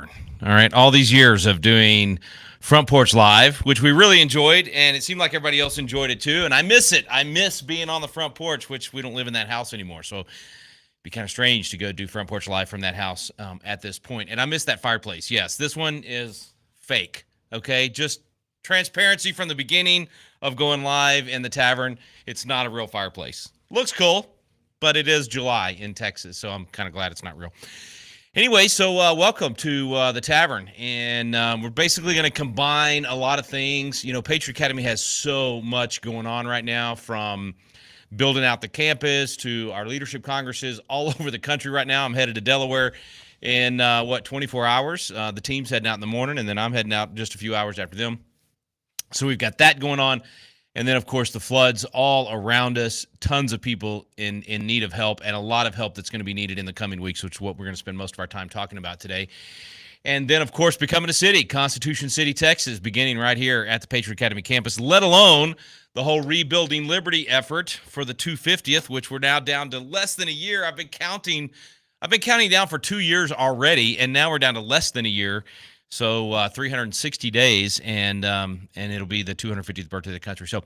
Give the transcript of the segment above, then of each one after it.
Tavern. All right, all these years of doing Front Porch Live, which we really enjoyed, and it seemed like everybody else enjoyed it too. And I miss it. I miss being on the front porch, which we don't live in that house anymore. So it'd be kind of strange to go do Front Porch Live from that house at this point. And I miss that fireplace. Yes, this one is fake. Okay, just transparency from the beginning of going live in the Tavern. It's not a real fireplace. Looks cool, but it is July in Texas, so I'm kind of glad it's not real. Anyway, so welcome to the Tavern, and we're basically going to combine a lot of things. You know, Patriot Academy has so much going on right now, from building out the campus to our leadership congresses all over the country right now. I'm headed to Delaware in, 24 hours. The team's heading out in the morning, and then I'm heading out just a few hours after them. So we've got that going on. And then, of course, the floods all around us, tons of people in need of help, and a lot of help that's going to be needed in the coming weeks, which is what we're going to spend most of our time talking about today. And then, of course, becoming a city, Constitution City, Texas, beginning right here at the Patriot Academy campus, let alone the whole Rebuilding Liberty effort for the 250th, which we're now down to less than a year. I've been counting down for 2 years already, and now we're down to less than a year. So 360 days, and it'll be the 250th birthday of the country. So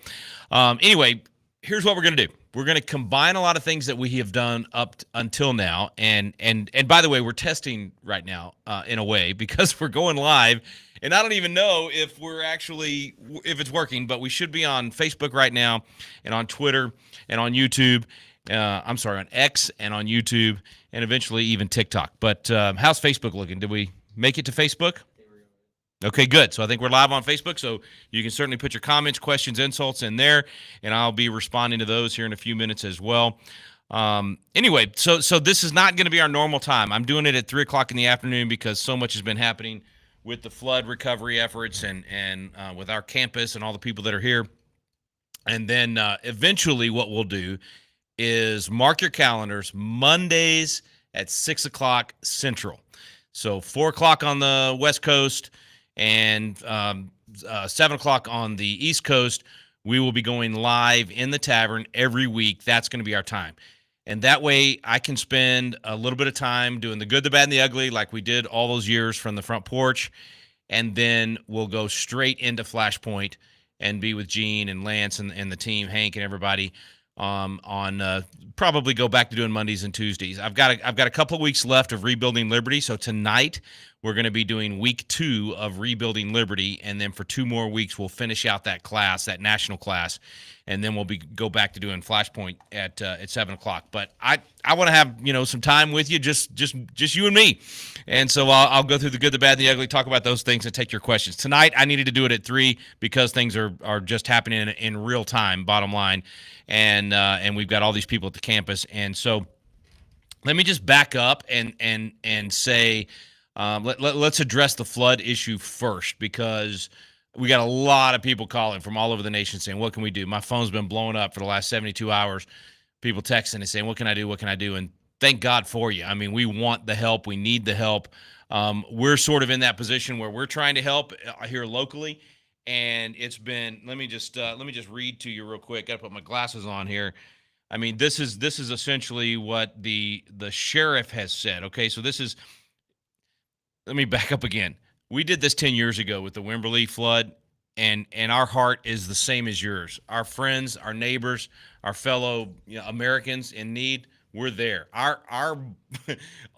anyway, here's what we're going to do. We're going to combine a lot of things that we have done up until now. And by the way, we're testing right now in a way, because we're going live. And I don't even know if it's working, but we should be on Facebook right now, and on Twitter, and on YouTube. On X, and on YouTube, and eventually even TikTok. But how's Facebook looking? Did we make it to Facebook? Okay, good. So I think we're live on Facebook, so you can certainly put your comments, questions, insults in there, and I'll be responding to those here in a few minutes as well. Anyway, so this is not going to be our normal time. I'm doing it at 3 o'clock in the afternoon because so much has been happening with the flood recovery efforts and with our campus and all the people that are here. And then eventually what we'll do is mark your calendars, Mondays at 6 o'clock Central. So 4 o'clock on the West Coast, and 7 o'clock on the East Coast, we will be going live in the Tavern every week. That's going to be our time. And that way I can spend a little bit of time doing the good, the bad, and the ugly, like we did all those years from the front porch. And then we'll go straight into Flashpoint and be with Gene and Lance and the team, Hank and everybody, on probably go back to doing Mondays and Tuesdays. I've got a couple of weeks left of Rebuilding Liberty. So tonight we're going to be doing week 2 of Rebuilding Liberty, and then for 2 more weeks we'll finish out that class, that national class, and then we'll go back to doing Flashpoint at 7 o'clock. But I want to have some time with you, just you and me, and so I'll go through the good, the bad, and the ugly, talk about those things, and take your questions. Tonight I needed to do it at 3 because things are just happening in real time. Bottom line, and we've got all these people at the campus, and so let me just back up and say. Let's address the flood issue first, because we got a lot of people calling from all over the nation saying, what can we do? My phone's been blowing up for the last 72 hours. People texting and saying, what can I do? What can I do? And thank God for you. I mean, we want the help. We need the help. We're sort of in that position where we're trying to help here locally. And it's been, let me just read to you real quick. Got to put my glasses on here. I mean, this is essentially what the sheriff has said. Okay, so let me back up again. We did this 10 years ago with the Wimberley flood, and our heart is the same as yours. Our friends, our neighbors, our fellow Americans in need, we're there. Our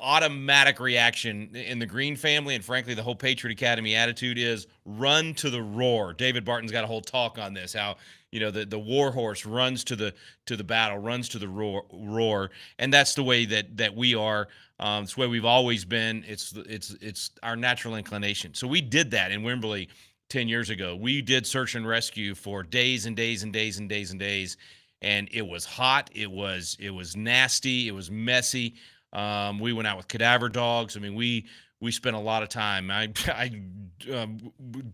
automatic reaction in the Green family, and frankly the whole Patriot Academy attitude, is run to the roar. David Barton's got a whole talk on this, how the war horse runs to the battle, runs to the roar, and that's the way that we are. It's the way we've always been. It's our natural inclination. So we did that in Wimberley 10 years ago. We did search and rescue for days and days and days and days and days, and it was hot. It was nasty. It was messy. We went out with cadaver dogs. I mean, we spent a lot of time. I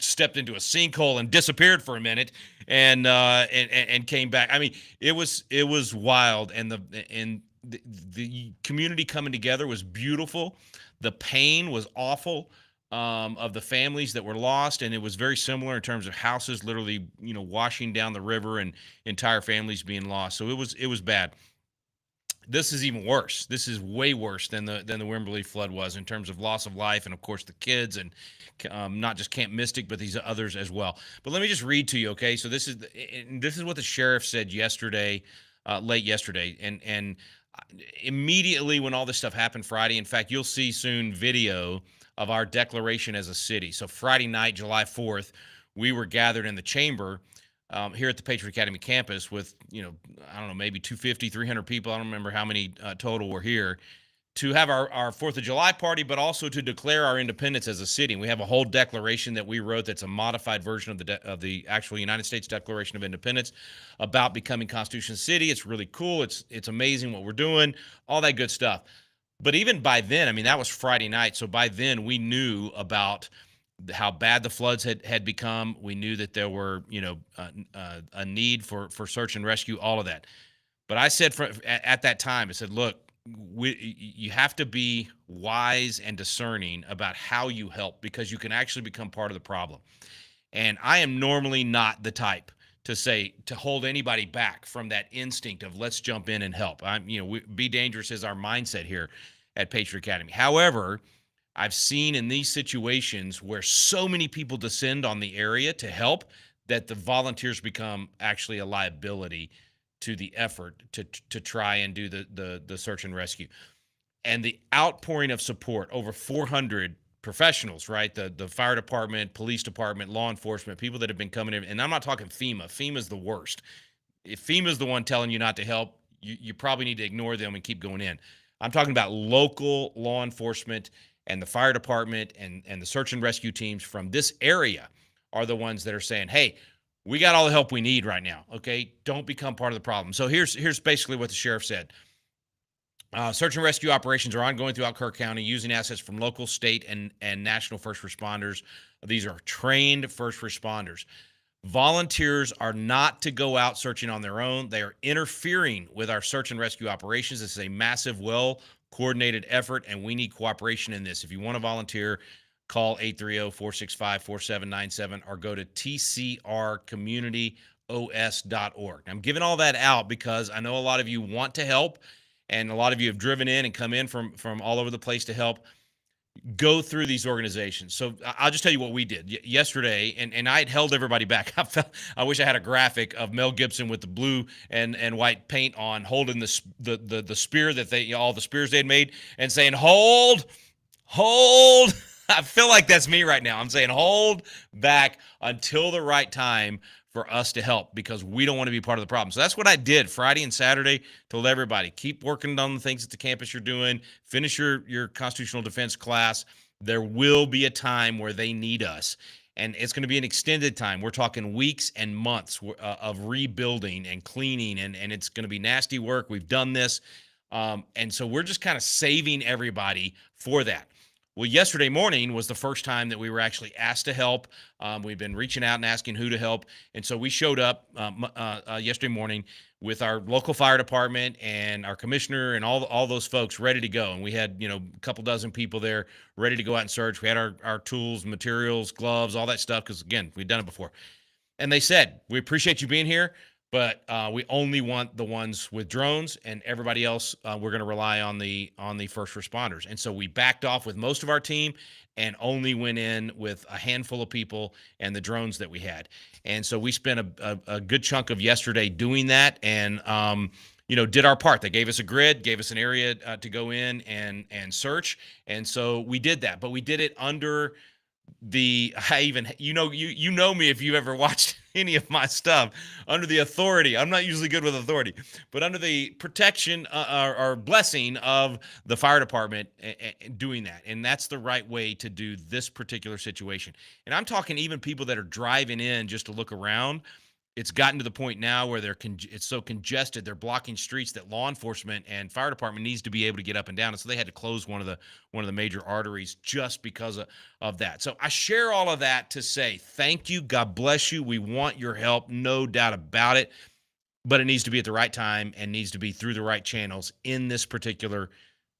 stepped into a sinkhole and disappeared for a minute, and came back. I mean, it was wild, and the community coming together was beautiful. The pain was awful of the families that were lost, and it was very similar in terms of houses literally washing down the river and entire families being lost. So it was bad. This is even worse. This is way worse than the Wimberley flood was in terms of loss of life, and of course the kids, and not just Camp Mystic, but these others as well. But let me just read to you, okay? So this is what the sheriff said yesterday, late yesterday, and immediately when all this stuff happened Friday. In fact, you'll see soon video of our declaration as a city. So Friday night, July 4th, we were gathered in the chamber here at the Patriot Academy campus with, I don't know, maybe 250, 300 people. I don't remember how many total were here to have our 4th of July party, but also to declare our independence as a city. And we have a whole declaration that we wrote that's a modified version of the actual United States Declaration of Independence about becoming Constitution City. It's really cool. It's amazing what we're doing, all that good stuff. But even by then, I mean, that was Friday night. So by then we knew about how bad the floods had become. We knew that there were, a need for search and rescue, all of that. But I said at that time, I said, look, you have to be wise and discerning about how you help, because you can actually become part of the problem. And I am normally not the type to hold anybody back from that instinct of let's jump in and help. Be dangerous is our mindset here at Patriot Academy. However, I've seen in these situations where so many people descend on the area to help that the volunteers become actually a liability to the effort to try and do the search and rescue. And the outpouring of support, over 400 professionals, right? The fire department, police department, law enforcement, people that have been coming in. And I'm not talking FEMA. FEMA's the worst. If FEMA's the one telling you not to help, you probably need to ignore them and keep going in. I'm talking about local law enforcement and the fire department and the search and rescue teams from this area are the ones that are saying, hey, we got all the help we need right now, okay? Don't become part of the problem. So here's basically what the sheriff said. Search and rescue operations are ongoing throughout Kirk County using assets from local, state, and national first responders. These are trained first responders. Volunteers are not to go out searching on their own. They are interfering with our search and rescue operations. This is a massive, well-coordinated effort, and we need cooperation in this. If you want to volunteer, call 830-465-4797 or go to tcrcommunityos.org. I'm giving all that out because I know a lot of you want to help, and a lot of you have driven in and come in from all over the place to help. Go through these organizations. So I'll just tell you what we did yesterday, and I had held everybody back. I wish I had a graphic of Mel Gibson with the blue and white paint on, holding the spear that all the spears they had made, and saying, hold. I feel like that's me right now. I'm saying hold back until the right time for us to help, because we don't want to be part of the problem. So that's what I did Friday and Saturday. Told everybody, keep working on the things at the campus you're doing. Finish your constitutional defense class. There will be a time where they need us, and it's going to be an extended time. We're talking weeks and months of rebuilding and cleaning, and it's going to be nasty work. We've done this, and so we're just kind of saving everybody for that. Well, yesterday morning was the first time that we were actually asked to help. We've been reaching out and asking who to help. And so we showed up yesterday morning with our local fire department and our commissioner and all those folks ready to go. And we had, a couple dozen people there ready to go out and search. We had our tools, materials, gloves, all that stuff, because, again, we've done it before. And they said, we appreciate you being here, but we only want the ones with drones, and everybody else we're going to rely on the first responders. And so we backed off with most of our team and only went in with a handful of people and the drones that we had. And so we spent a good chunk of yesterday doing that, and did our part. They gave us a grid, gave us an area to go in and search, and so we did that. But we did it under me if you've ever watched any of my stuff, under the authority. I'm not usually good with authority, but under the protection or blessing of the fire department doing that. And that's the right way to do this particular situation. And I'm talking even people that are driving in just to look around. It's gotten to the point now where it's so congested, they're blocking streets that law enforcement and fire department needs to be able to get up and down. And so they had to close one of the major arteries just because of that. So I share all of that to say thank you. God bless you. We want your help, no doubt about it. But it needs to be at the right time and needs to be through the right channels in this particular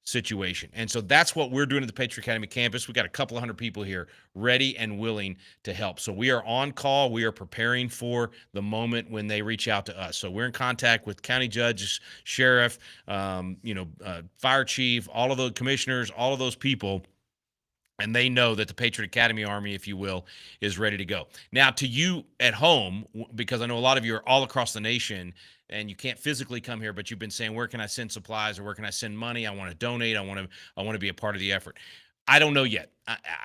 situation. And so that's what we're doing at the Patriot Academy campus. We got a couple of hundred people here ready and willing to help. So we are on call. We are preparing for the moment when they reach out to us. So we're in contact with county judges, sheriff, fire chief, all of the commissioners, all of those people, and they know that the Patriot Academy Army, if you will, is ready to go. Now, to you at home, because I know a lot of you are all across the nation and you can't physically come here, but you've been saying, where can I send supplies or where can I send money? I want to donate. I want to be a part of the effort. I don't know yet.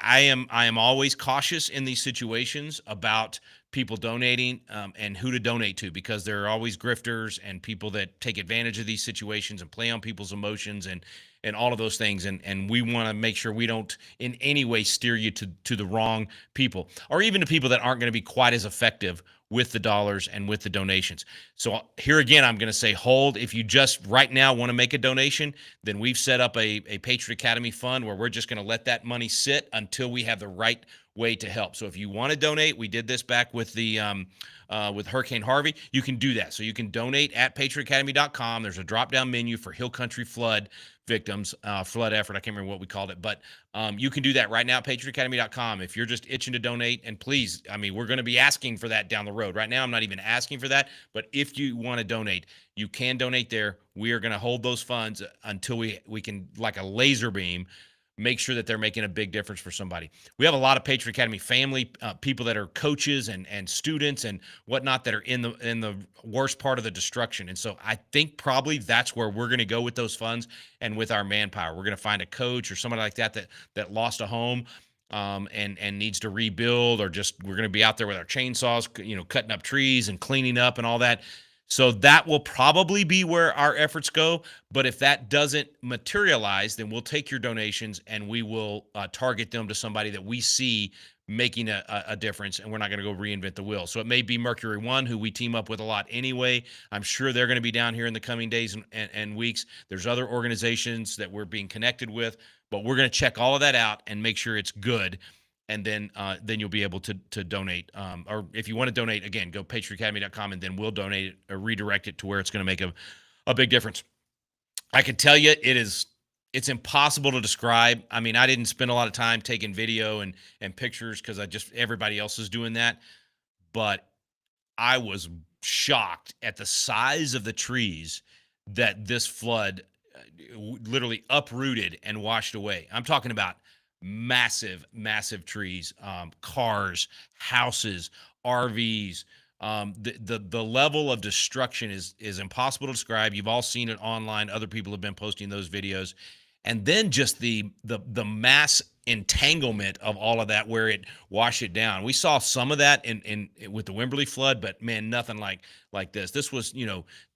I am always cautious in these situations about people donating and who to donate to, because there are always grifters and people that take advantage of these situations and play on people's emotions and all of those things. And we want to make sure we don't in any way steer you to the wrong people, or even to people that aren't going to be quite as effective with the dollars and with the donations. So here again, I'm going to say hold. If you just right now want to make a donation, then we've set up a Patriot Academy fund where we're just going to let that money sit until we have the right way to help. So if you want to donate, we did this back with the with Hurricane Harvey, you can do that. So you can donate at patriotacademy.com. There's a drop-down menu for Hill Country flood victims, flood effort. I can't remember what we called it, but you can do that right now at patriotacademy.com if you're just itching to donate. And please, I mean, we're going to be asking for that down the road. Right now, I'm not even asking for that, but if you want to donate, you can donate there. We are going to hold those funds until we can, like a laser beam, make sure that they're making a big difference for somebody. We have a lot of Patriot Academy family, people that are coaches and students and whatnot that are in the worst part of the destruction. And so I think probably that's where we're going to go with those funds and with our manpower. We're going to find a coach or somebody like that lost a home and needs to rebuild, or just we're going to be out there with our chainsaws, cutting up trees and cleaning up and all that. So that will probably be where our efforts go. But if that doesn't materialize, then we'll take your donations and we will target them to somebody that we see making a difference, and we're not going to go reinvent the wheel. So it may be Mercury One, who we team up with a lot anyway. I'm sure they're going to be down here in the coming days and weeks. There's other organizations that we're being connected with, but we're going to check all of that out and make sure it's good. And then you'll be able to donate. Or if you want to donate, again, go patriotacademy.com, and then we'll donate it or redirect it to where it's going to make a big difference. I can tell you it's impossible to describe. I mean, I didn't spend a lot of time taking video and pictures because everybody else is doing that. But I was shocked at the size of the trees that this flood literally uprooted and washed away. I'm talking about massive trees, cars, houses, RVs. The level of destruction is impossible to describe. You've all seen it online. Other people have been posting those videos. And then just the mass entanglement of all of that, where it washed it down. We saw some of that in with the Wimberley flood, but man, nothing like this. This was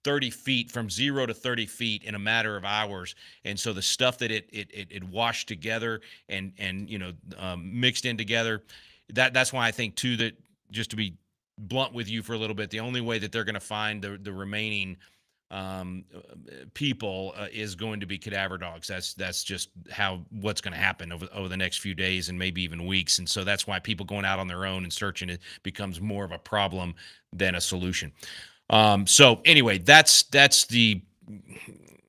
30 feet, from 0 to 30 feet in a matter of hours. And so the stuff that it washed together and mixed in together, that's why I think too, that just to be blunt with you for a little bit, the only way that they're going to find the remaining people is going to be cadaver dogs. That's just what's going to happen over the next few days and maybe even weeks. And so that's why people going out on their own and searching it becomes more of a problem than a solution. So anyway, that's the,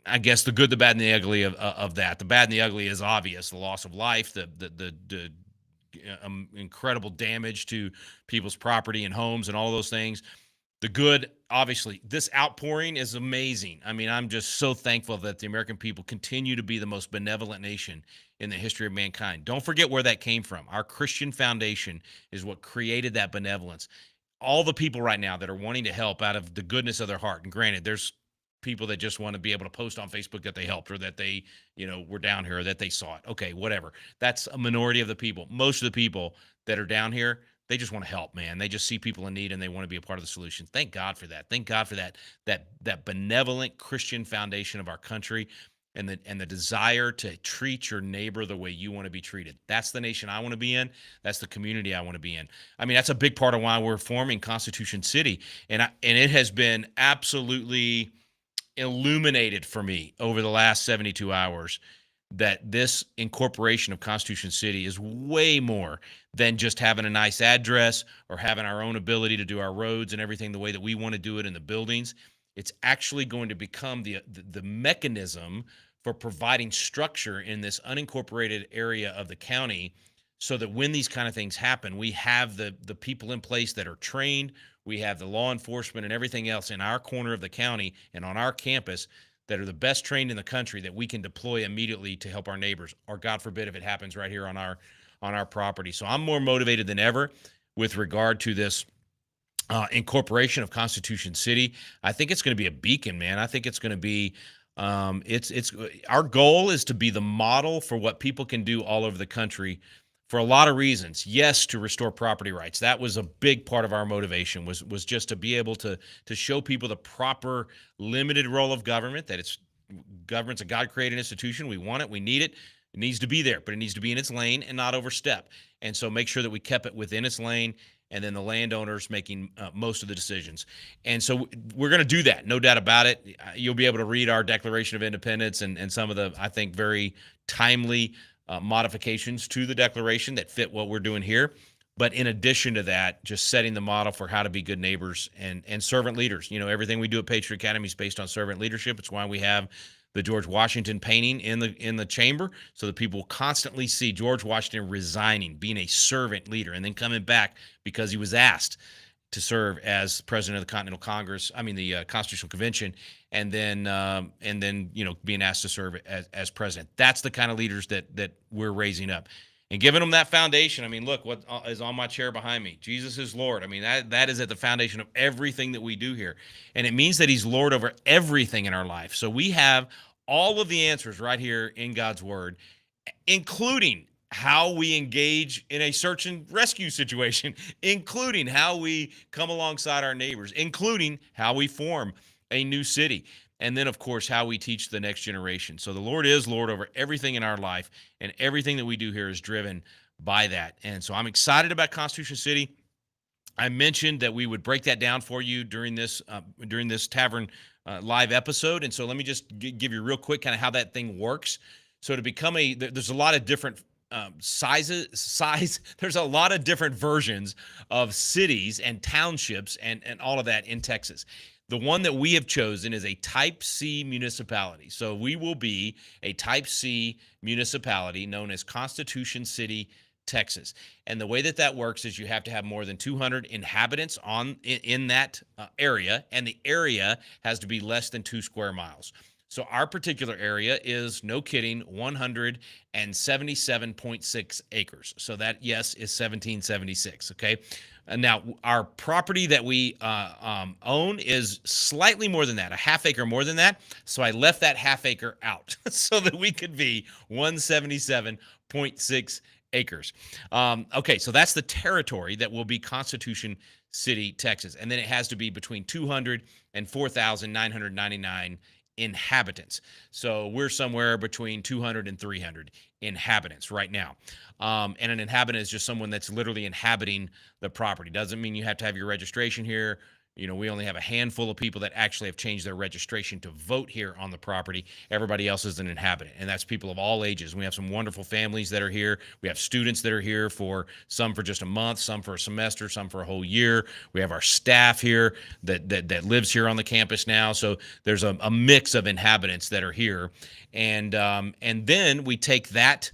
I guess, the good, the bad, and the ugly of that. The bad and the ugly is obvious: the loss of life, the incredible damage to people's property and homes and all those things. The good, obviously, this outpouring is amazing. I mean, I'm just so thankful that the American people continue to be the most benevolent nation in the history of mankind. Don't forget where that came from. Our Christian foundation is what created that benevolence. All the people right now that are wanting to help out of the goodness of their heart, and granted, there's people that just want to be able to post on Facebook that they helped, or that they, were down here, or that they saw it. Okay, whatever. That's a minority of the people. Most of the people that are down here, they just want to help, man. They just see people in need and they want to be a part of the solution. Thank God for that. Thank God for that benevolent Christian foundation of our country, and the desire to treat your neighbor the way you want to be treated. That's the nation I want to be in. That's the community I want to be in. I mean, that's a big part of why we're forming Constitution City, and it has been absolutely illuminated for me over the last 72 hours that this incorporation of Constitution City is way more than just having a nice address or having our own ability to do our roads and everything the way that we want to do it in the buildings. It's actually going to become the mechanism for providing structure in this unincorporated area of the county so that when these kind of things happen, we have the people in place that are trained, we have the law enforcement and everything else in our corner of the county and on our campus that are the best trained in the country that we can deploy immediately to help our neighbors, or God forbid if it happens right here on our property. So I'm more motivated than ever with regard to this incorporation of Constitution City. I think it's going to be a beacon, man. I think it's going to be it's our goal is to be the model for what people can do all over the country for a lot of reasons. Yes, to restore property rights. That was a big part of our motivation was just to be able to show people the proper limited role of government, that government's a God-created institution. We want it, we need it. It needs to be there, but it needs to be in its lane and not overstep. And so make sure that we kept it within its lane, and then the landowners making most of the decisions. And so we're going to do that, no doubt about it. You'll be able to read our Declaration of Independence and some of the, I think, very timely modifications to the Declaration that fit what we're doing here. But in addition to that, just setting the model for how to be good neighbors and servant leaders. You know, everything we do at Patriot Academy is based on servant leadership. It's why we have the George Washington painting in the chamber, so that people will constantly see George Washington resigning, being a servant leader, and then coming back because he was asked to serve as president of the Continental Congress, the Constitutional Convention, and then being asked to serve as president. That's the kind of leaders that we're raising up. And giving them that foundation. Look what is on my chair behind me. Jesus is Lord. That is at the foundation of everything that we do here. And it means that he's Lord over everything in our life. So we have all of the answers right here in God's word, including how we engage in a search and rescue situation, including how we come alongside our neighbors, including how we form a new city. And then, of course, how we teach the next generation. So the Lord is Lord over everything in our life, and everything that we do here is driven by that. And so I'm excited about Constitution City. I mentioned that we would break that down for you during this Tavern live episode. And so let me just give you real quick kind of how that thing works. So to become there's a lot of different there's a lot of different versions of cities and townships and all of that in Texas. The one that we have chosen is a Type C municipality. So we will be a Type C municipality known as Constitution City, Texas. And the way that works is you have to have more than 200 inhabitants in that area, and the area has to be less than 2 square miles. So our particular area is, no kidding, 177.6 acres. So that, yes, is 1776, okay? Now, our property that we own is slightly more than that, a half acre more than that. So I left that half acre out so that we could be 177.6 acres. Okay, so that's the territory that will be Constitution City, Texas. And then it has to be between 200 and 4,999 inhabitants. So we're somewhere between 200 and 300 inhabitants right now. And an inhabitant is just someone that's literally inhabiting the property. Doesn't mean you have to have your registration here. You know, we only have a handful of people that actually have changed their registration to vote here on the property. Everybody else is an inhabitant, and that's people of all ages. We have some wonderful families that are here. We have students that are here some for just a month, some for a semester, some for a whole year. We have our staff here that lives here on the campus now. So there's a mix of inhabitants that are here, and then we take that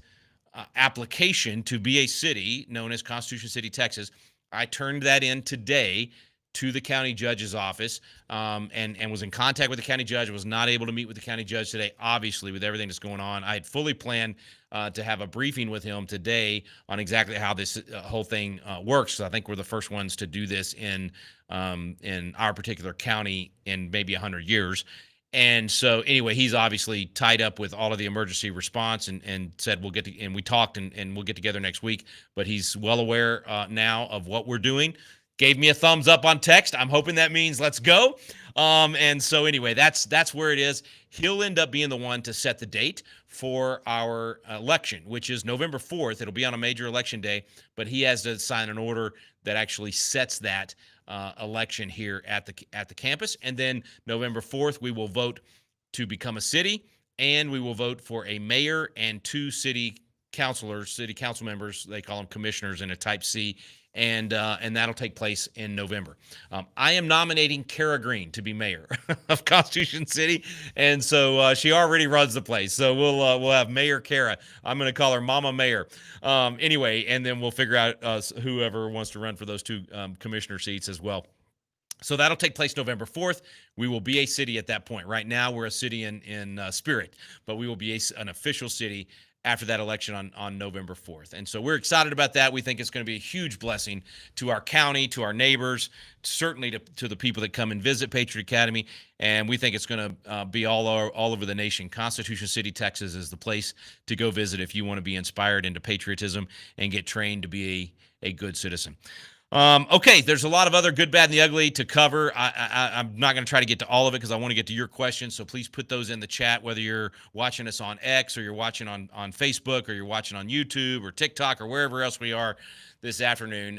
application to be a city known as Constitution City, Texas. I turned that in today to the county judge's office, and was in contact with the county judge. I was not able to meet with the county judge today, obviously, with everything that's going on. I had fully planned to have a briefing with him today on exactly how this whole thing works. So I think we're the first ones to do this in our particular county in maybe 100 years. And so anyway, he's obviously tied up with all of the emergency response and said we'll get to, and we talked and we'll get together next week. But he's well aware now of what we're doing. Gave me a thumbs up on text. I'm hoping that means let's go. And so anyway, that's where it is. He'll end up being the one to set the date for our election, which is November 4th. It'll be on a major election day, but he has to sign an order that actually sets that election here at the campus. And then November 4th, we will vote to become a city, and we will vote for a mayor and 2 city councilors, city council members. They call them commissioners in a Type C, and that'll take place in November. I am nominating Kara Green to be mayor of Constitution City, and so she already runs the place. So we'll have Mayor Kara. I'm going to call her Mama Mayor. Anyway, and then we'll figure out whoever wants to run for those two commissioner seats as well. So that'll take place November 4th. We will be a city at that point. Right now, we're a city in spirit, but we will be an official city after that election on November 4th. And so we're excited about that. We think it's going to be a huge blessing to our county, to our neighbors, certainly to the people that come and visit Patriot Academy. And we think it's going to be all over the nation. Constitution City, Texas is the place to go visit if you want to be inspired into patriotism and get trained to be a good citizen. Okay, there's a lot of other good, bad, and the ugly to cover. I'm not going to try to get to all of it because I want to get to your questions. So please put those in the chat, whether you're watching us on X or you're watching on Facebook or you're watching on YouTube or TikTok or wherever else we are this afternoon.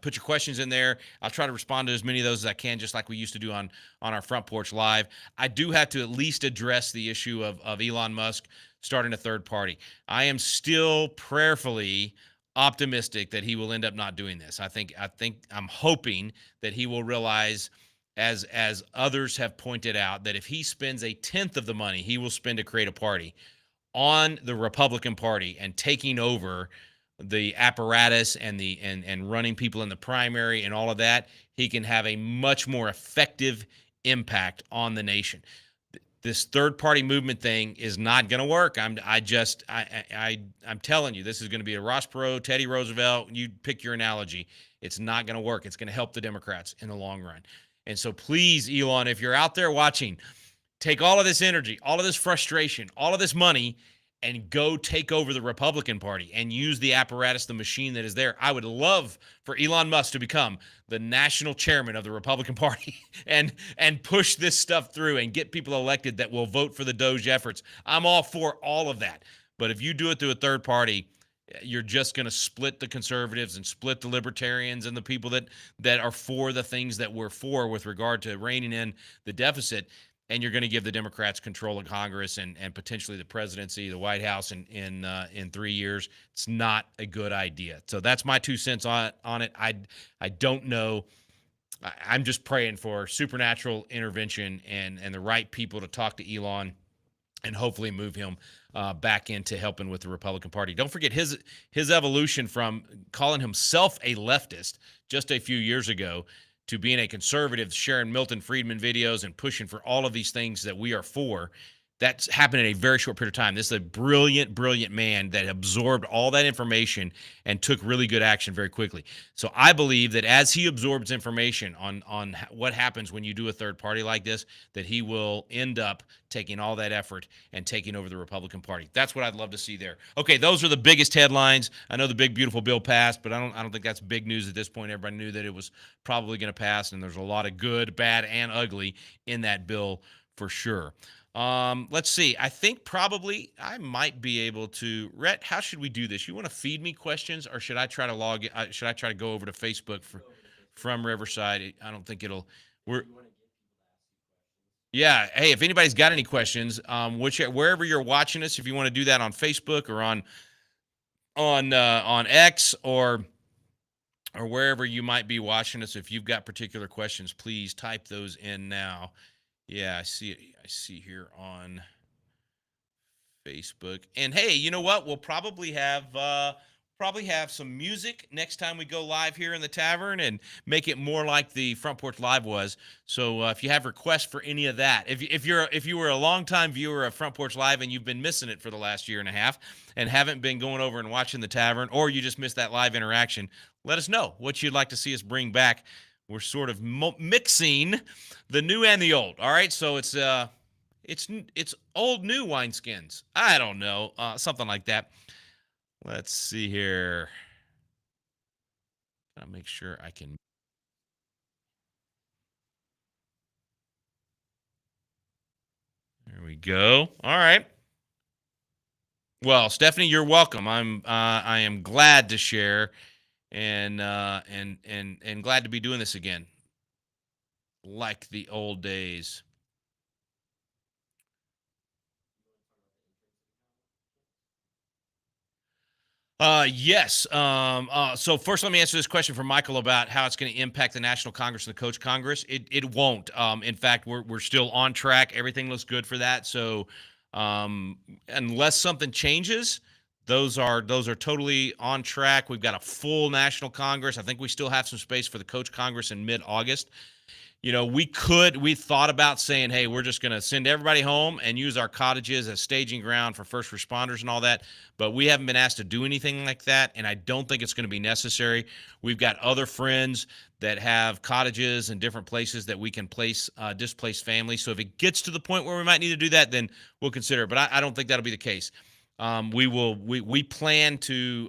Put your questions in there. I'll try to respond to as many of those as I can, just like we used to do on our Front Porch Live. I do have to at least address the issue of Elon Musk starting a third party. I am still prayerfully optimistic that he will end up not doing this. I'm hoping that he will realize, as others have pointed out, that if he spends a tenth of the money he will spend to create a party on the Republican Party and taking over the apparatus and and running people in the primary and all of that, he can have a much more effective impact on the nation. This third party movement thing is not going to work. I'm telling you, this is going to be a Ross Perot, Teddy Roosevelt. You pick your analogy. It's not going to work. It's going to help the Democrats in the long run. And so please, Elon, if you're out there watching, take all of this energy, all of this frustration, all of this money, and go take over the Republican Party and use the apparatus, the machine that is there. I would love for Elon Musk to become the national chairman of the Republican Party and push this stuff through and get people elected that will vote for the Doge efforts. I'm all for all of that. But if you do it through a third party, you're just going to split the conservatives and split the libertarians and the people that are for the things that we're for with regard to reining in the deficit. And you're going to give the Democrats control of Congress and potentially the presidency, the White House in 3 years. It's not a good idea. So that's my 2 cents on it. I don't know. I'm just praying for supernatural intervention and the right people to talk to Elon and hopefully move him back into helping with the Republican Party. Don't forget his evolution from calling himself a leftist just a few years ago to being a conservative, sharing Milton Friedman videos and pushing for all of these things that we are for. That's happened in a very short period of time. This is a brilliant, brilliant man that absorbed all that information and took really good action very quickly. So I believe that as he absorbs information on what happens when you do a third party like this, that he will end up taking all that effort and taking over the Republican Party. That's what I'd love to see there. Okay, those are the biggest headlines. I know the big, beautiful bill passed, but I don't think that's big news at this point. Everybody knew that it was probably going to pass, and there's a lot of good, bad, and ugly in that bill for sure. Let's see. I think probably I might be able to. Rhett, how should we do this? You want to feed me questions, or should I try to log? Should I try to go over to Facebook from Riverside? I don't think it'll. We're. Yeah. Hey, if anybody's got any questions, wherever you're watching us, if you want to do that on Facebook or on X or wherever you might be watching us, if you've got particular questions, please type those in now. Yeah, I see here on Facebook. And hey, you know what? We'll probably have some music next time we go live here in the tavern and make it more like the Front Porch Live was. So if you have requests for any of that, if you were a longtime viewer of Front Porch Live and you've been missing it for the last year and a half and haven't been going over and watching the tavern, or you just missed that live interaction, let us know what you'd like to see us bring back. We're sort of mixing the new and the old. All right, so it's old new wineskins. I don't know, something like that. Let's see here. I'll make sure I can. There we go. All right. Well, Stephanie, you're welcome. I am glad to share and glad to be doing this again, like the old days. Yes. So first, let me answer this question from Michael about how it's going to impact the National Congress and the Coach Congress. It won't. In fact, we're still on track. Everything looks good for that. So, unless something changes, those are totally on track. We've got a full National Congress. I think we still have some space for the Coach Congress in mid-August. We thought about saying, hey, we're just going to send everybody home and use our cottages as staging ground for first responders and all that. But we haven't been asked to do anything like that. And I don't think it's going to be necessary. We've got other friends that have cottages and different places that we can place displaced families. So if it gets to the point where we might need to do that, then we'll consider it. But I don't think that'll be the case. We plan to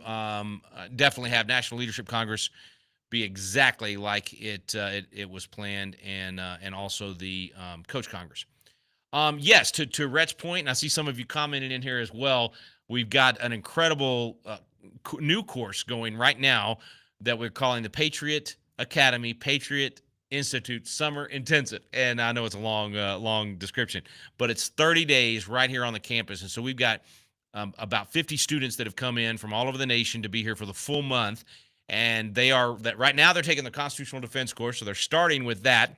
definitely have National Leadership Congress be exactly like it was planned, and also the Coach Congress. Yes, to Rhett's point, and I see some of you commenting in here as well. We've got an incredible new course going right now that we're calling the Patriot Academy Patriot Institute Summer Intensive, and I know it's a long description, but it's 30 days right here on the campus, and so we've got about 50 students that have come in from all over the nation to be here for the full month. And right now they're taking the constitutional defense course, so they're starting with that.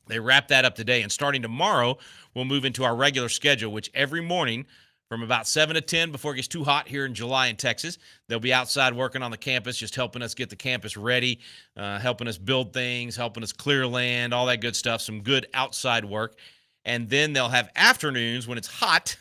They wrap that up today, and starting tomorrow, we'll move into our regular schedule, which every morning from about 7 to 10, before it gets too hot here in July in Texas, they'll be outside working on the campus, just helping us get the campus ready, helping us build things, helping us clear land, all that good stuff, some good outside work. And then they'll have afternoons when it's hot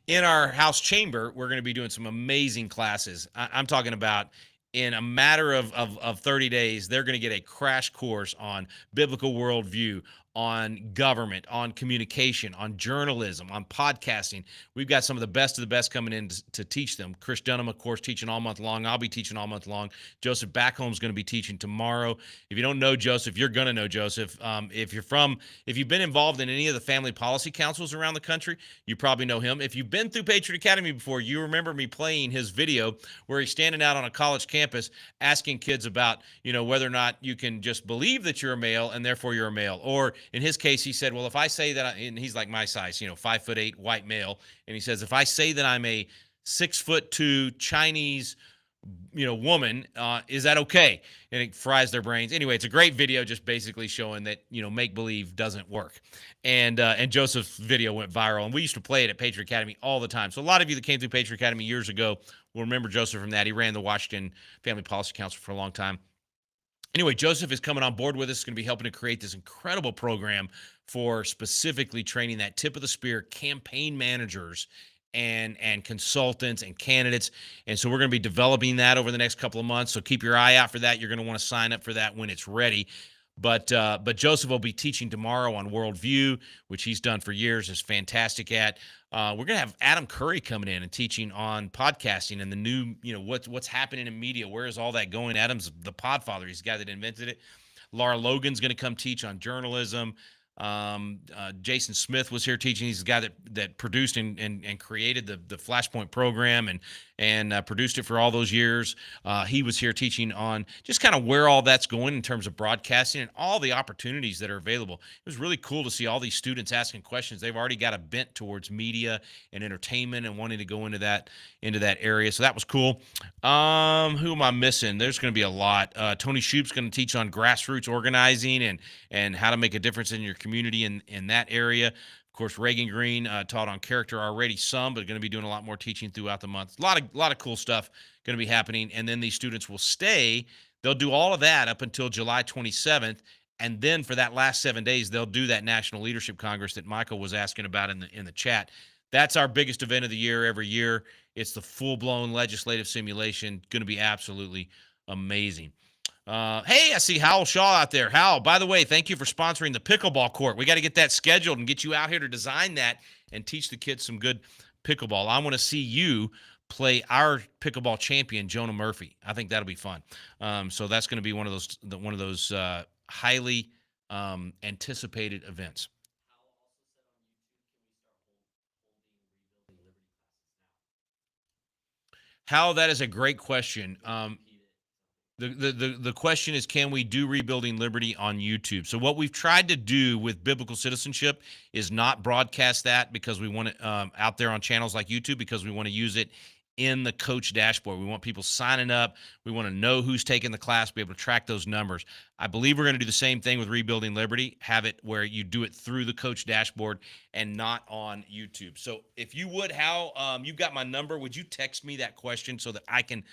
in our house chamber. We're going to be doing some amazing classes. I'm talking about in a matter of 30 days, they're going to get a crash course on biblical worldview, on government, on communication, on journalism, on podcasting. We've got some of the best coming in to teach them. Chris Dunham, of course, teaching all month long. I'll be teaching all month long. Joseph Backholm's going to be teaching tomorrow. If you don't know Joseph, you're going to know Joseph. If you've been involved in any of the family policy councils around the country, you probably know him. If you've been through Patriot Academy before, you remember me playing his video where he's standing out on a college campus asking kids about, whether or not you can just believe that you're a male and therefore you're a male. Or in his case, he said, well, if I say that, and he's like my size, 5'8" white male. And he says, if I say that I'm a 6'2" Chinese, woman, is that okay? And it fries their brains. Anyway, it's a great video, just basically showing that, make believe doesn't work. And Joseph's video went viral, and we used to play it at Patriot Academy all the time. So a lot of you that came through Patriot Academy years ago will remember Joseph from that. He ran the Washington Family Policy Council for a long time. Anyway, Joseph is coming on board with us. He's going to be helping to create this incredible program for specifically training that tip of the spear campaign managers and consultants and candidates. And so we're going to be developing that over the next couple of months. So keep your eye out for that. You're going to want to sign up for that when it's ready. But Joseph will be teaching tomorrow on worldview, which he's done for years, is fantastic at. We're going to have Adam Curry coming in and teaching on podcasting and the new, what's happening in media. Where is all that going? Adam's the podfather. He's the guy that invented it. Laura Logan's going to come teach on journalism. Jason Smith was here teaching. He's the guy that produced and created the Flashpoint program and produced it for all those years. He was here teaching on just kind of where all that's going in terms of broadcasting and all the opportunities that are available. It was really cool to see all these students asking questions. They've already got a bent towards media and entertainment and wanting to go into that area. So that was cool. Who am I missing? There's going to be a lot. Tony Shoup's going to teach on grassroots organizing and how to make a difference in your community in that area. Of course, Reagan Green taught on character already some, but going to be doing a lot more teaching throughout the month. A lot of cool stuff going to be happening. And then these students will stay. They'll do all of that up until July 27th. And then for that last 7 days, they'll do that National Leadership Congress that Michael was asking about in the chat. That's our biggest event of the year every year. It's the full-blown legislative simulation. Going to be absolutely amazing. Hey, I see Howell Shaw out there. Howell, by the way, thank you for sponsoring the pickleball court. We got to get that scheduled and get you out here to design that and teach the kids some good pickleball. I want to see you play our pickleball champion, Jonah Murphy. I think that'll be fun. So that's going to be one of those highly anticipated events. How that is a great question. The question is, can we do Rebuilding Liberty on YouTube? So what we've tried to do with Biblical Citizenship is not broadcast that because we want it out there on channels like YouTube, because we want to use it in the coach dashboard. We want people signing up. We want to know who's taking the class, be able to track those numbers. I believe we're going to do the same thing with Rebuilding Liberty, have it where you do it through the coach dashboard and not on YouTube. So if you would, Hal, you've got my number. Would you text me that question so that I can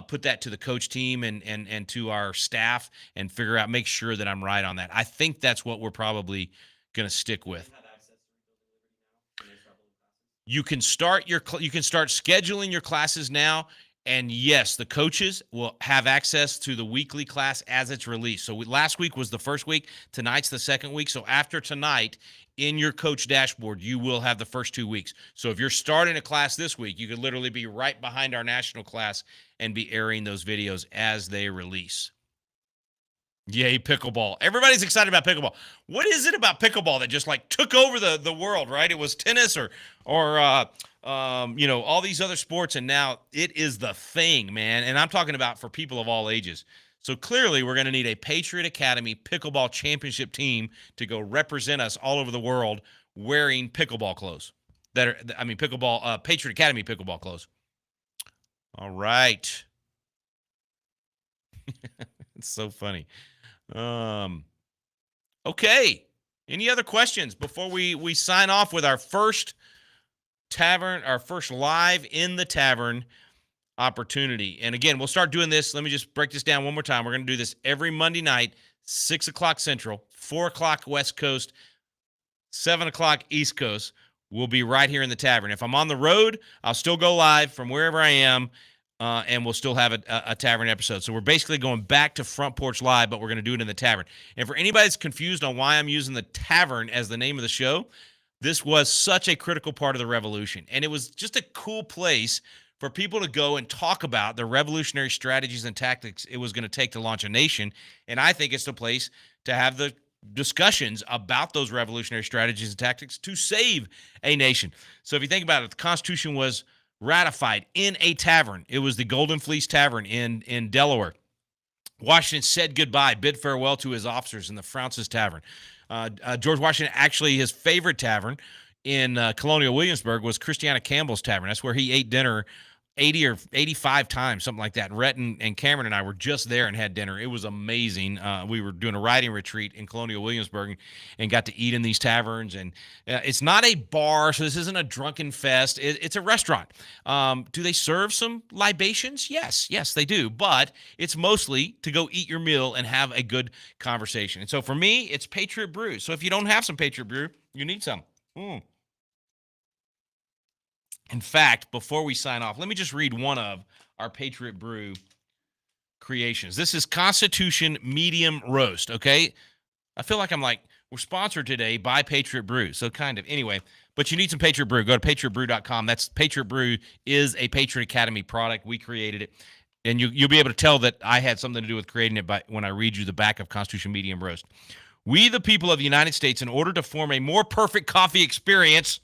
put that to the coach team and to our staff and figure out, make sure that I'm right on that. I think that's what we're probably going to stick with. You can start scheduling your classes now. And yes, the coaches will have access to the weekly class as it's released. So last week was the first week. Tonight's the second week. So after tonight, in your coach dashboard, you will have the first 2 weeks. So if you're starting a class this week, you could literally be right behind our national class and be airing those videos as they release. Yay, pickleball. Everybody's excited about pickleball. What is it about pickleball that just like took over the world, right? It was tennis or all these other sports, and now it is the thing, man. And I'm talking about for people of all ages. So clearly we're going to need a Patriot Academy pickleball championship team to go represent us all over the world wearing pickleball clothes. Patriot Academy pickleball clothes. All right. It's so funny. Okay. Any other questions before we sign off with our first Tavern, our first live in the Tavern opportunity? And again, we'll start doing this. Let me just break this down one more time. We're going to do this every Monday night, 6 o'clock Central, 4 o'clock West Coast, 7 o'clock East Coast. We'll be right here in the Tavern. If I'm on the road, I'll still go live from wherever I am. And we'll still have a Tavern episode. So we're basically going back to Front Porch Live, but we're going to do it in the Tavern. And for anybody that's confused on why I'm using the Tavern as the name of the show, this was such a critical part of the revolution. And it was just a cool place for people to go and talk about the revolutionary strategies and tactics it was going to take to launch a nation. And I think it's the place to have the discussions about those revolutionary strategies and tactics to save a nation. So if you think about it, the Constitution was ratified in a tavern. It was the Golden Fleece Tavern in Delaware. Washington said goodbye, bid farewell to his officers in the Flounces Tavern. George Washington, actually, his favorite tavern in Colonial Williamsburg was Christiana Campbell's Tavern. That's where he ate dinner 80 or 85 times, something like that. Rhett and Cameron and I were just there and had dinner. It was amazing. We were doing a riding retreat in Colonial Williamsburg and got to eat in these taverns. And it's not a bar, so this isn't a drunken fest. It's a restaurant. Do they serve some libations? Yes, they do. But it's mostly to go eat your meal and have a good conversation. And so for me, it's Patriot Brew. So if you don't have some Patriot Brew, you need some. In fact, before we sign off, let me just read one of our Patriot Brew creations. This is Constitution Medium Roast, okay? I feel like we're sponsored today by Patriot Brew, so kind of. Anyway, but you need some Patriot Brew. Go to patriotbrew.com. That's Patriot Brew is a Patriot Academy product. We created it. And you'll be able to tell that I had something to do with creating it when I read you the back of Constitution Medium Roast. We, the people of the United States, in order to form a more perfect coffee experience,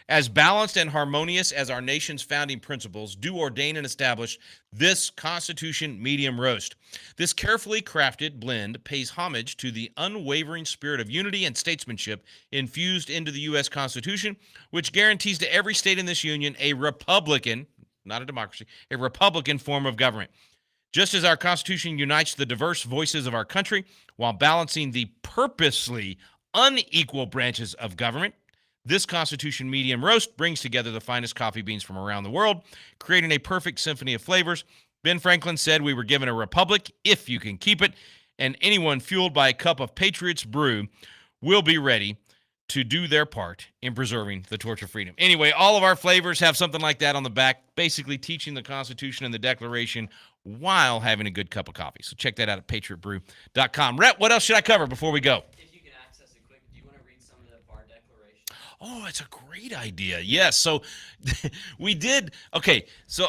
as balanced and harmonious as our nation's founding principles, do ordain and establish this Constitution Medium Roast. This carefully crafted blend pays homage to the unwavering spirit of unity and statesmanship infused into the U.S. Constitution, which guarantees to every state in this union a republican, not a democracy, a republican form of government. Just as our Constitution unites the diverse voices of our country while balancing the purposely unequal branches of government, this Constitution Medium Roast brings together the finest coffee beans from around the world, creating a perfect symphony of flavors. Ben Franklin said we were given a republic if you can keep it, and anyone fueled by a cup of Patriot's Brew will be ready to do their part in preserving the torch of freedom. Anyway, all of our flavors have something like that on the back, basically teaching the Constitution and the Declaration while having a good cup of coffee. So check that out at patriotbrew.com. Rhett, what else should I cover before we go? Oh, it's a great idea. Yes. So we did. Okay. So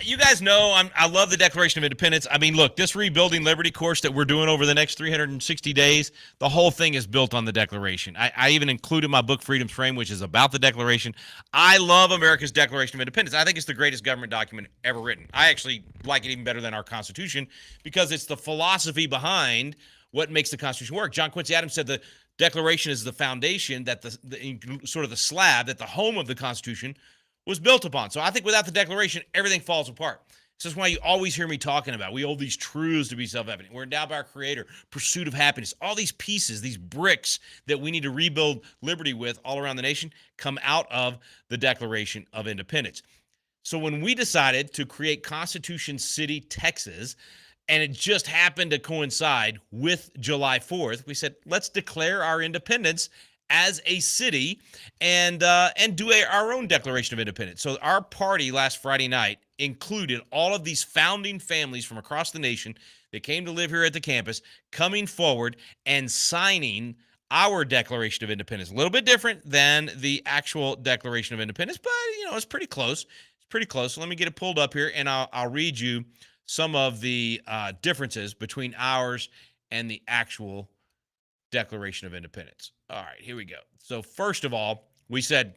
you guys know I love the Declaration of Independence. I mean, look, this Rebuilding Liberty course that we're doing over the next 360 days, the whole thing is built on the Declaration. I even included my book, Freedom's Frame, which is about the Declaration. I love America's Declaration of Independence. I think it's the greatest government document ever written. I actually like it even better than our Constitution because it's the philosophy behind what makes the Constitution work. John Quincy Adams said the Declaration is the foundation, that the sort of the slab, that the home of the Constitution was built upon. So I think without the Declaration, everything falls apart. This is why you always hear me talking about we hold these truths to be self-evident. We're endowed by our Creator, pursuit of happiness. All these pieces, these bricks that we need to rebuild liberty with all around the nation come out of the Declaration of Independence. So when we decided to create Constitution City, Texas, and it just happened to coincide with July 4th, we said, let's declare our independence as a city and do our own Declaration of Independence. So our party last Friday night included all of these founding families from across the nation that came to live here at the campus, coming forward and signing our Declaration of Independence. A little bit different than the actual Declaration of Independence, but, it's pretty close. It's pretty close. So let me get it pulled up here, and I'll read you some of the differences between ours and the actual Declaration of Independence. All right, here we go. So first of all, we said,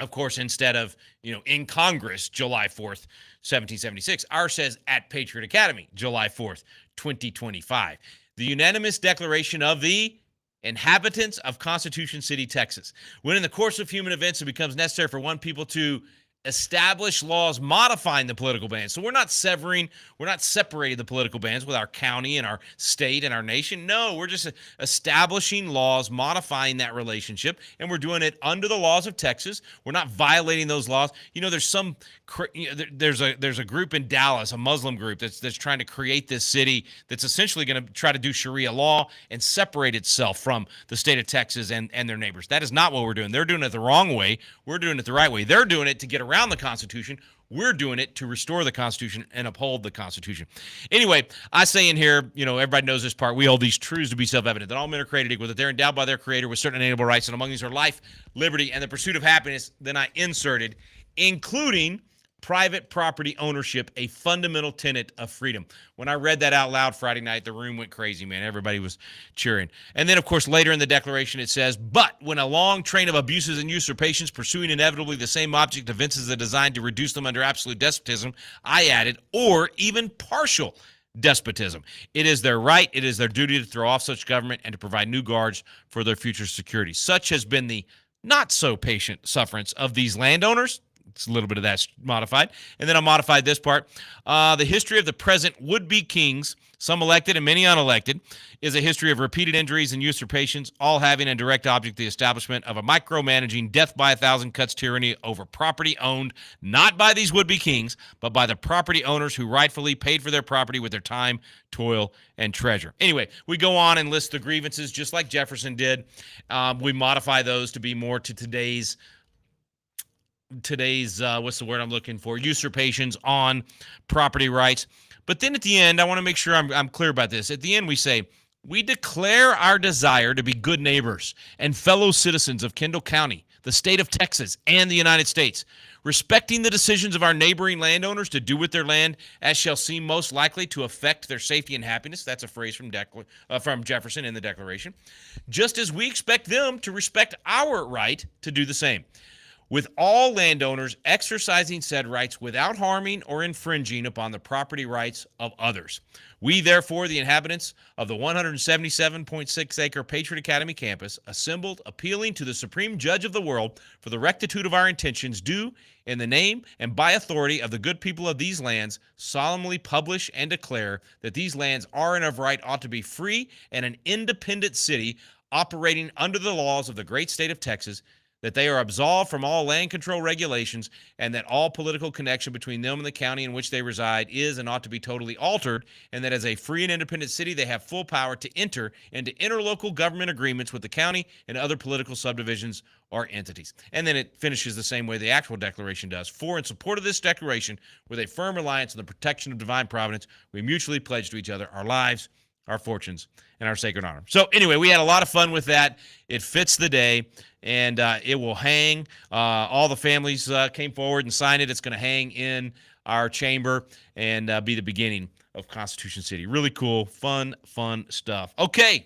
of course, instead of, in Congress, July 4th, 1776, ours says at Patriot Academy, July 4th, 2025. The unanimous declaration of the inhabitants of Constitution City, Texas. When in the course of human events it becomes necessary for one people to establish laws modifying the political bands. So we're not separating the political bands with our county and our state and our nation. No, we're just establishing laws, modifying that relationship, and we're doing it under the laws of Texas. We're not violating those laws. There's a group in Dallas, a Muslim group that's trying to create this city that's essentially going to try to do Sharia law and separate itself from the state of Texas and their neighbors. That is not what we're doing. They're doing it the wrong way. We're doing it the right way. They're doing it to get around the Constitution. We're doing it to restore the Constitution and uphold the Constitution. Anyway, I say in here, everybody knows this part. We hold these truths to be self-evident, that all men are created equal, that they're endowed by their Creator with certain inalienable rights, and among these are life, liberty, and the pursuit of happiness. Then I inserted, including private property ownership, a fundamental tenet of freedom. When I read that out loud Friday night, the room went crazy, man. Everybody was cheering. And then, of course, later in the Declaration, it says, but when a long train of abuses and usurpations pursuing inevitably the same object evinces a design to reduce them under absolute despotism, I added, or even partial despotism. It is their right, it is their duty to throw off such government and to provide new guards for their future security. Such has been the not-so-patient sufferance of these landowners. It's a little bit of that modified. And then I modified this part. The history of the present would-be kings, some elected and many unelected, is a history of repeated injuries and usurpations, all having a direct object the establishment of a micromanaging, death-by-a-thousand-cuts tyranny over property owned not by these would-be kings, but by the property owners who rightfully paid for their property with their time, toil, and treasure. Anyway, we go on and list the grievances just like Jefferson did. We modify those to be more to today's what's the word I'm looking for? Usurpations on property rights. But then at the end, I want to make sure I'm clear about this. At the end, we say, we declare our desire to be good neighbors and fellow citizens of Kendall County, the state of Texas, and the United States, respecting the decisions of our neighboring landowners to do with their land as shall seem most likely to affect their safety and happiness. That's a phrase from Jefferson in the Declaration. Just as we expect them to respect our right to do the same, with all landowners exercising said rights without harming or infringing upon the property rights of others. We, therefore, the inhabitants of the 177.6-acre Patriot Academy campus, assembled, appealing to the Supreme Judge of the world for the rectitude of our intentions, do, in the name and by authority of the good people of these lands, solemnly publish and declare that these lands are and of right ought to be free and an independent city operating under the laws of the great state of Texas, that they are absolved from all land control regulations, and that all political connection between them and the county in which they reside is and ought to be totally altered, and that as a free and independent city, they have full power to enter into interlocal government agreements with the county and other political subdivisions or entities. And then it finishes the same way the actual declaration does. For in support of this declaration, with a firm reliance on the protection of divine providence, we mutually pledge to each other our lives, our fortunes, and our sacred honor. So anyway, we had a lot of fun with that. It fits the day, and it will hang. All the families came forward and signed it. It's going to hang in our chamber and be the beginning of Constitution City. Really cool, fun stuff. Okay, is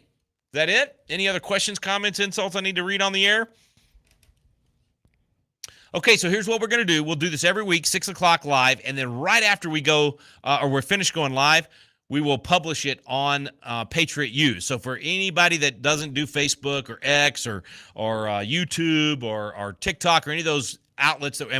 that it? Any other questions, comments, insults I need to read on the air? Okay, so here's what we're going to do. We'll do this every week, 6 o'clock live, and then right after we go, or we're finished going live, we will publish it on Patriot Use. So for anybody that doesn't do Facebook or X or YouTube or TikTok or any of those outlets and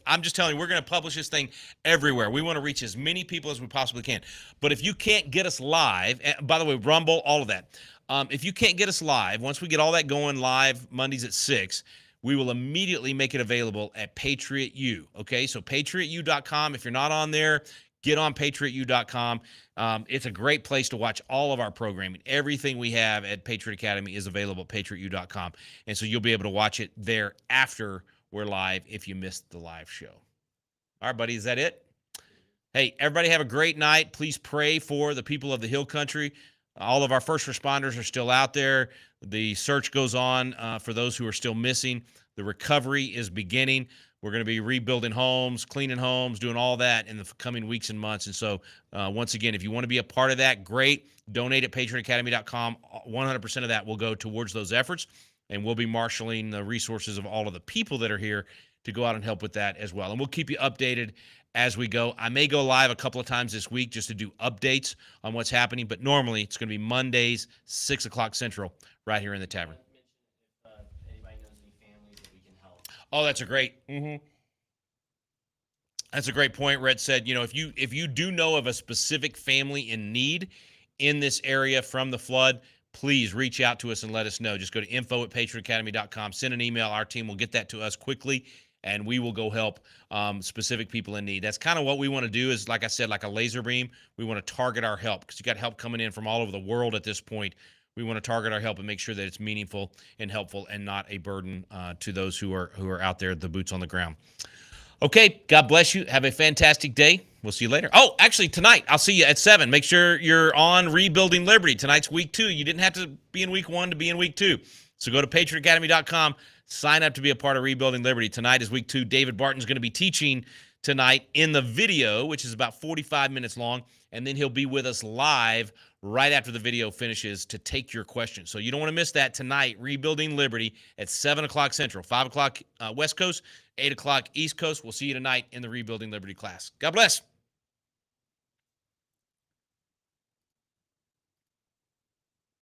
I'm just telling you, we're gonna publish this thing everywhere. We want to reach as many people as we possibly can. But if you can't get us live, and by the way, Rumble, all of that. If you can't get us live, once we get all that going live Mondays at 6, we will immediately make it available at Patriot U. Okay, so patriotu.com. If you're not on there, get on patriotu.com. It's a great place to watch all of our programming. Everything we have at Patriot Academy is available at patriotu.com. And so you'll be able to watch it there after we're live if you missed the live show. All right, buddy, is that it? Hey, everybody have a great night. Please pray for the people of the Hill Country. All of our first responders are still out there. The search goes on for those who are still missing. The recovery is beginning. We're going to be rebuilding homes, cleaning homes, doing all that in the coming weeks and months. And so, once again, if you want to be a part of that, great. Donate at patriotacademy.com. 100% of that will go towards those efforts, and we'll be marshaling the resources of all of the people that are here to go out and help with that as well. And we'll keep you updated as we go. I may go live a couple of times this week just to do updates on what's happening, but normally it's going to be Mondays, 6 o'clock Central, right here in the Tavern. Anybody knows any families that we can help? Oh, that's a great. That's a great point. Red said, if you do know of a specific family in need in this area from the flood, please reach out to us and let us know. Just go to info@patriotacademy.com. Send an email. Our team will get that to us quickly, and we will go help specific people in need. That's kind of what we want to do is, like I said, like a laser beam. We want to target our help because you got help coming in from all over the world at this point. We want to target our help and make sure that it's meaningful and helpful and not a burden to those who are out there, the boots on the ground. Okay, God bless you. Have a fantastic day. We'll see you later. Oh, actually, tonight, I'll see you at 7. Make sure you're on Rebuilding Liberty. Tonight's week 2. You didn't have to be in week 1 to be in week 2. So go to patriotacademy.com. Sign up to be a part of Rebuilding Liberty. Tonight is week 2. David Barton's going to be teaching tonight in the video, which is about 45 minutes long, and then he'll be with us live right after the video finishes to take your questions. So you don't want to miss that tonight, Rebuilding Liberty at 7 o'clock Central, 5 o'clock West Coast, 8 o'clock East Coast. We'll see you tonight in the Rebuilding Liberty class. God bless.